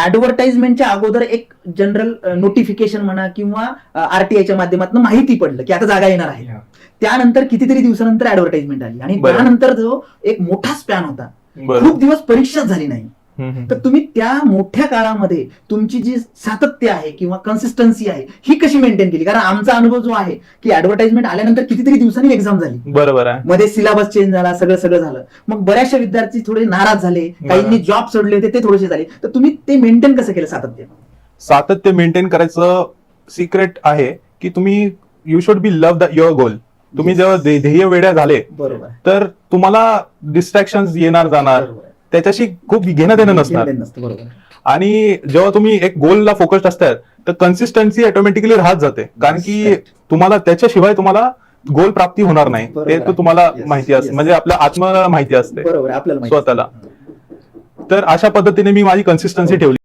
ऍडव्हर्टाइजमेंटच्या अगोदर एक general notification म्हणा किंवा आरटीआयच्या माध्यमातून माहिती पडलं की आता जागा येणार आहे. त्यानंतर कितीतरी दिवसानंतर ऍडव्हर्टाइजमेंट आली आणि त्यानंतर जो एक मोठा स्पॅन होता, खूप दिवस परीक्षाच झाली नाही. तर तुम्ही त्या मोठ्या काळामध्ये तुमची जी सातत्य आहे किंवा कन्सिस्टन्सी आहे ही कशी मेंटेन केली? कारण आमचा अनुभव जो आहे की ऍडव्हर्टाइजमेंट आल्यानंतर कितीतरी दिवसांनी एक्झाम झाली, बरोबर आहे, मध्ये सिलेबस चेंज झाला, सगळं झालं. मग बऱ्याचशा विद्यार्थी थोडे नाराज झाले, काहींनी जॉब सोडले होते ते थोडेसे झाले. तर तुम्ही ते मेंटेन कसं केलं सातत्य मेंटेन करायचं सिक्रेट आहे की तुम्ही you should be love your गोल. तुम्ही जेव्हा ध्येय वेड्या झाले बरोबर तर तुम्हाला डिस्ट्रॅक्शन येणार जाणार, त्याच्याशी खूप घेणं देणं नसणार. आणि जेव्हा तुम्ही एक गोलला फोकस्ड असतात तर कन्सिस्टन्सी ऑटोमॅटिकली राहत जाते, कारण की तुम्हाला त्याच्याशिवाय तुम्हाला गोल प्राप्ती होणार नाही. ते तर तुम्हाला माहिती असते, म्हणजे आपल्या आत्म माहिती असते स्वतःला. तर अशा पद्धतीने मी माझी कन्सिस्टन्सी ठेवली.